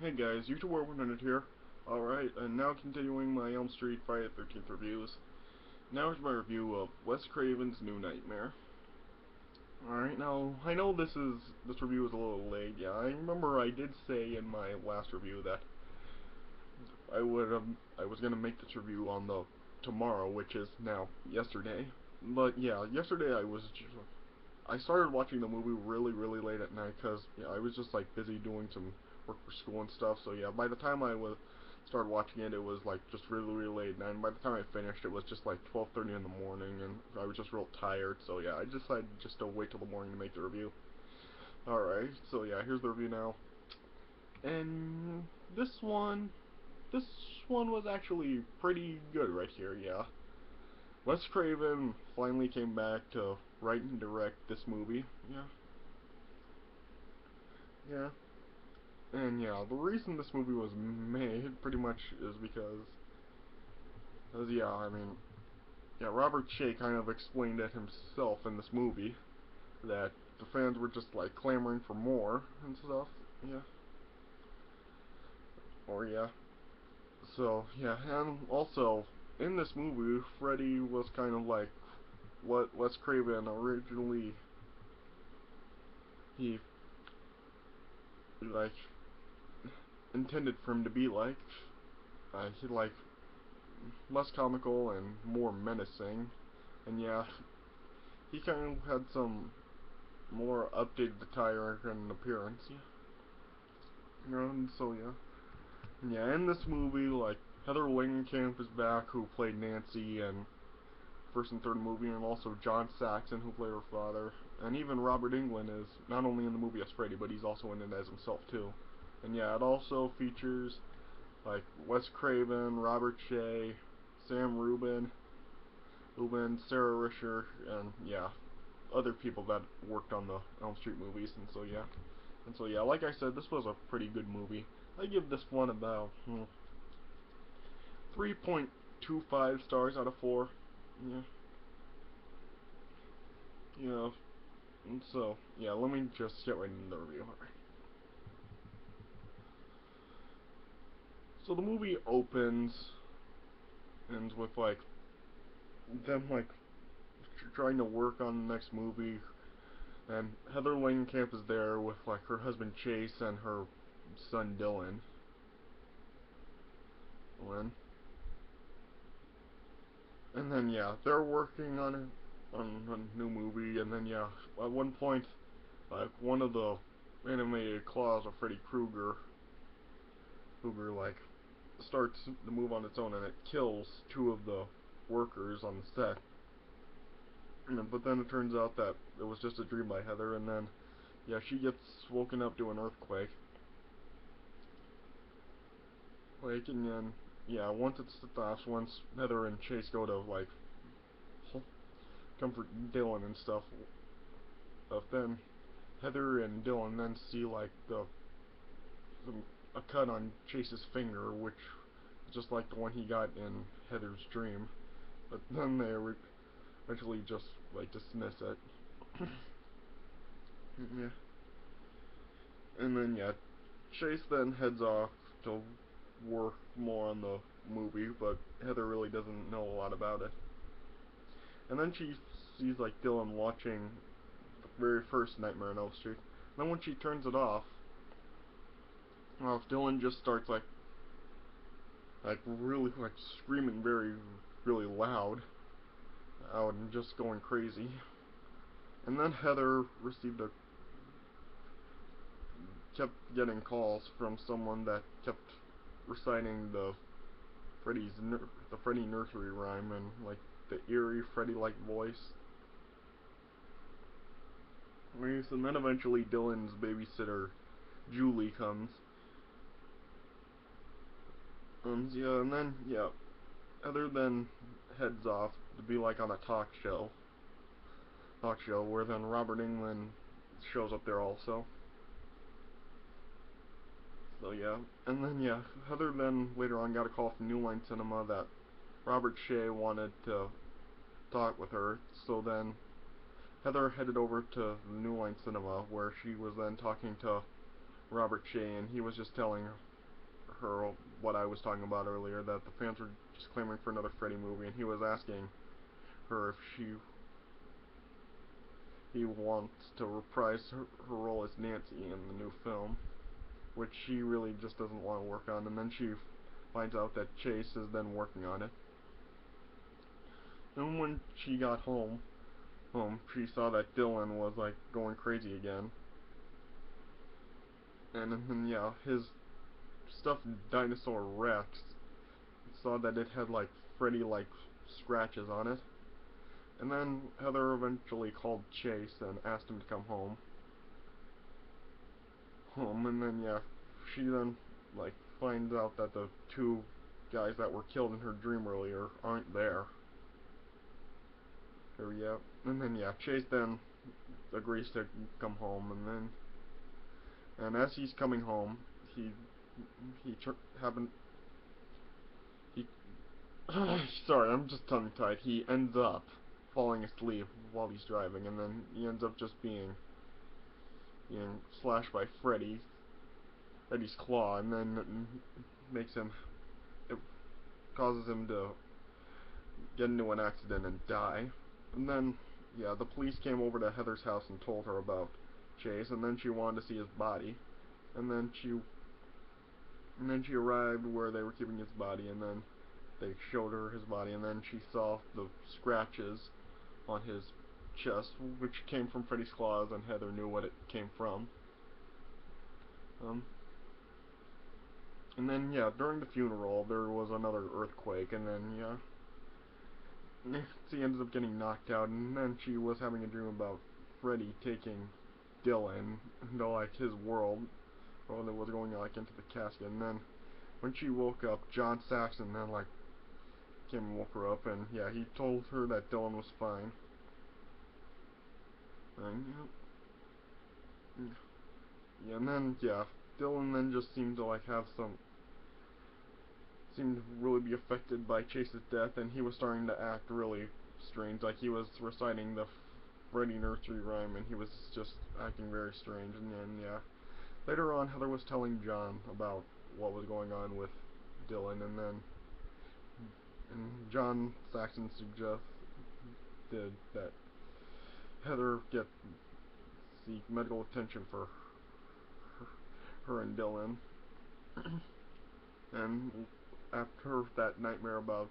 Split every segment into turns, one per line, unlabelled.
Hey guys, YouTuber 100 here. Alright, and now continuing my Elm Street Friday the 13th reviews. Now here's my review of Wes Craven's New Nightmare. Alright, now, I know this review is a little late. Yeah, I remember I did say in my last review that I was gonna make this review on the tomorrow, which is now yesterday. But yeah, yesterday I started watching the movie really late at night because yeah, I was just like busy doing some work for school and stuff. So yeah, by the time I was started watching it, it was like just really late. And by the time I finished, it was just like 12:30 in the morning, and I was just real tired. So yeah, I decided just to wait till the morning to make the review. All right, so yeah, here's the review now. And this one, this one was actually pretty good right here. Yeah, Wes Craven finally came back to write and direct this movie. Yeah. Yeah. And yeah, the reason this movie was made pretty much is because yeah, I mean, yeah, Robert Shea kind of explained it himself in this movie that the fans were just like clamoring for more and stuff. Yeah. Or yeah. So yeah, and also in this movie, Freddy was kind of like what Wes Craven originally he like intended for him to be like. He like less comical and more menacing. And yeah, he kind of had some more updated attire and appearance. Yeah. And so yeah. And yeah, in this movie, like Heather Langenkamp is back, who played Nancy in first and third movie, and also John Saxon, who played her father, and even Robert Englund is not only in the movie as Freddy, but he's also in it as himself too. And yeah, it also features like Wes Craven, Robert Shea, Sam Rubin, Sarah Risher, and yeah, other people that worked on the Elm Street movies. And so yeah, like I said, this was a pretty good movie. I give this one about 3.25 stars out of 4. Yeah, you know. And so yeah, let me just get right into the review. So the movie ends with like them like trying to work on the next movie, and Heather Langenkamp is there with like her husband Chase and her son Dylan. Lynn. And then yeah, they're working on a new movie, and then yeah, at one point, like one of the animated claws of Freddy Krueger like starts to move on its own, and it kills two of the workers on the set. But then it turns out that it was just a dream by Heather, and then yeah, she gets woken up to an earthquake. Like, and then yeah, once it stops, once Heather and Chase go to like comfort Dylan and stuff, then Heather and Dylan then see like a cut on Chase's finger, which is just like the one he got in Heather's dream. But then they eventually just like dismiss it. Yeah. And then yeah, Chase then heads off to work more on the movie, but Heather really doesn't know a lot about it. And then she sees like Dylan watching the very first Nightmare on Elm Street. And then when she turns it off, well, Dylan just starts like really like screaming really loud out and just going crazy. And then Heather kept getting calls from someone that kept reciting the Freddy nursery rhyme and like the eerie Freddy-like voice. And then eventually Dylan's babysitter Julie comes. Yeah, and then yeah, Heather then heads off to be like on a talk show where then Robert Englund shows up there also. So yeah, and then yeah, Heather then later on got a call from New Line Cinema that Robert Shea wanted to talk with her. So then Heather headed over to the New Line Cinema where she was then talking to Robert Shea, and he was just telling her what I was talking about earlier, that the fans were just clamoring for another Freddy movie, and he was asking her if he wants to reprise her role as Nancy in the new film, which she really just doesn't want to work on, and then she finds out that Chase is then working on it. And when she got home, she saw that Dylan was like going crazy again. And then yeah, his stuffed dinosaur Rex saw that it had like Freddy-like scratches on it. And then Heather eventually called Chase and asked him to come home. And then yeah, she then like finds out that the two guys that were killed in her dream earlier aren't there. Yeah. And then yeah, Chase then agrees to come home, and as he's coming home, he haven't he sorry, I'm just tongue tied. He ends up falling asleep while he's driving, and then he ends up just being slashed by Freddy's claw, and then it causes him to get into an accident and die. And then yeah, the police came over to Heather's house and told her about Chase, and then she wanted to see his body, and then she arrived where they were keeping his body, and then they showed her his body, and then she saw the scratches on his chest, which came from Freddy's claws, and Heather knew what it came from. And then yeah, during the funeral there was another earthquake, and then yeah, she ended up getting knocked out, and then she was having a dream about Freddy taking Dylan into like his world, or that was going like into the casket. And then when she woke up, John Saxon then like came and woke her up, and yeah, he told her that Dylan was fine. And yeah, and then yeah, Dylan then just seemed to like seemed to really be affected by Chase's death, and he was starting to act really strange, like he was reciting the Freddy nursery rhyme, and he was just acting very strange. And then yeah, later on Heather was telling John about what was going on with Dylan, and John Saxon suggested that Heather seek medical attention for her and Dylan. And after that nightmare about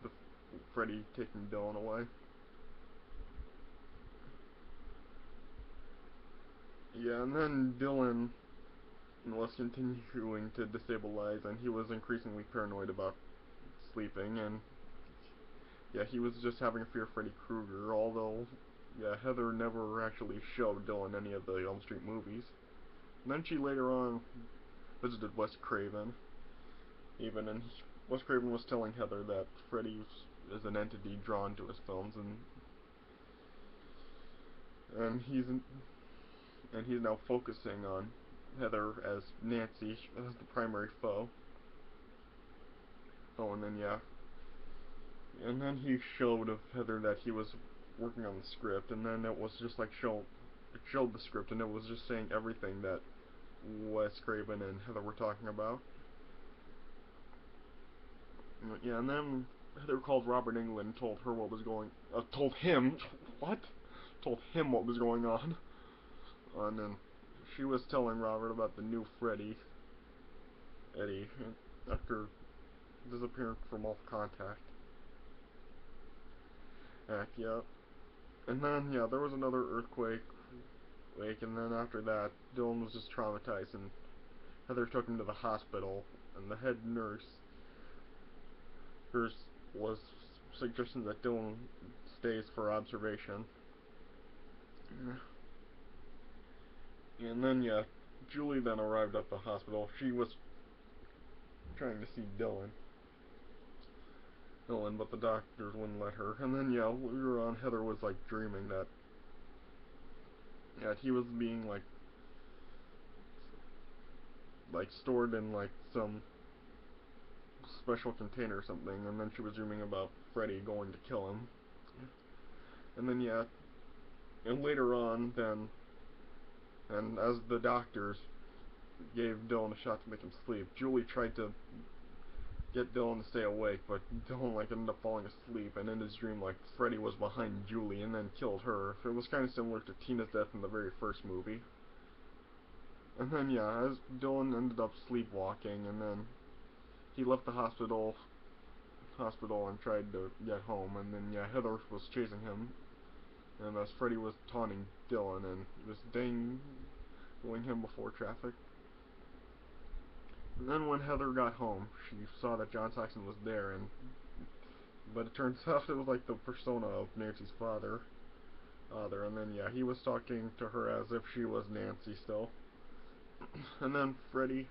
the Freddy taking Dylan away, yeah, and then Dylan was continuing to destabilize, and he was increasingly paranoid about sleeping, and yeah, he was just having a fear of Freddy Krueger, although yeah, Heather never actually showed Dylan any of the Elm Street movies. And then she later on visited Wes Craven, and Wes Craven was telling Heather that Freddy is an entity drawn to his films, and he's now focusing on Heather as Nancy as the primary foe. And then yeah, and then he showed of Heather that he was working on the script, and then it was just like it showed the script, and it was just saying everything that Wes Craven and Heather were talking about. Yeah, and then Heather called Robert Englund and told her what was told him what? Told him what was going on. And then she was telling Robert about the new Eddie, after disappearing from all contact. Yeah. And then yeah, there was another earthquake, and then after that, Dylan was just traumatized, and Heather took him to the hospital, and the head nurse was suggesting that Dylan stays for observation. And then yeah, Julie then arrived at the hospital. She was trying to see Dylan, but the doctors wouldn't let her. And then yeah, later on, Heather was like dreaming that he was being like stored in like some special container or something, and then she was dreaming about Freddy going to kill him. And then yeah, and later on then, and as the doctors gave Dylan a shot to make him sleep. Julie tried to get Dylan to stay awake, but Dylan like ended up falling asleep, and in his dream like Freddy was behind Julie and then killed her. It was kind of similar to Tina's death in the very first movie. And then yeah, as Dylan ended up sleepwalking, and then he left the hospital and tried to get home, and then yeah, Heather was chasing him, and as Freddy was taunting Dylan and was dangling him before traffic. And then when Heather got home, she saw that John Saxon was there, and but it turns out it was like the persona of Nancy's father. And then yeah, he was talking to her as if she was Nancy still. And then Freddy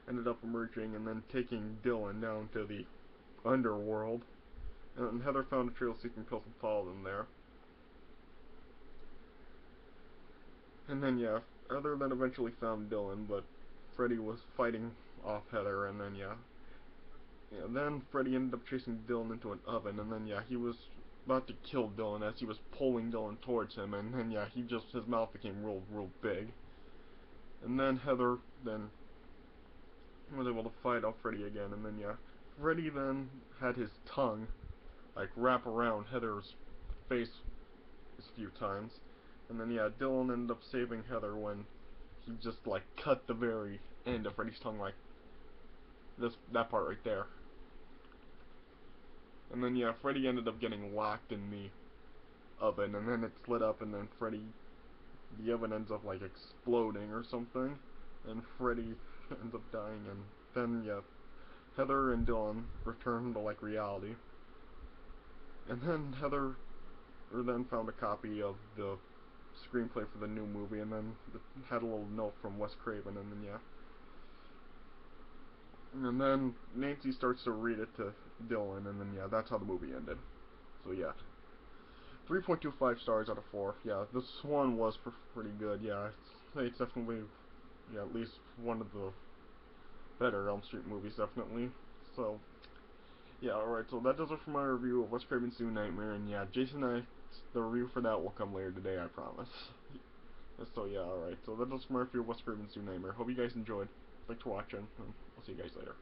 ended up emerging and then taking Dylan down to the underworld. And Heather found a trail of sleeping pills and followed him there. And then yeah, Heather then eventually found Dylan, but Freddy was fighting off Heather, and then then Freddy ended up chasing Dylan into an oven, and then yeah, he was about to kill Dylan as he was pulling Dylan towards him, and then yeah, his mouth became real big. And then Heather then was able to fight off Freddy again, and then yeah, Freddy then had his tongue like wrap around Heather's face a few times, and then yeah, Dylan ended up saving Heather when he just like cut the very end of Freddy's tongue, like that part right there. And then yeah, Freddy ended up getting locked in the oven, and then it lit up, and then the oven ends up like exploding or something, and Freddy ends up dying, and then yeah, Heather and Dylan return to like reality. And then Heather then found a copy of the screenplay for the new movie, and then it had a little note from Wes Craven, and then yeah. And then Nancy starts to read it to Dylan, and then yeah, that's how the movie ended. So yeah, 3.25 stars out of 4. Yeah, this one was pretty good. Yeah, I'd say it's definitely at least one of the better Elm Street movies, definitely. So yeah, alright, so that does it for my review of Wes Craven's New Nightmare, and yeah, Jason and the review for that will come later today, I promise. So yeah, alright, so that does it for my review of Wes Craven's New Nightmare. Hope you guys enjoyed. Thanks for watching, and I'll see you guys later.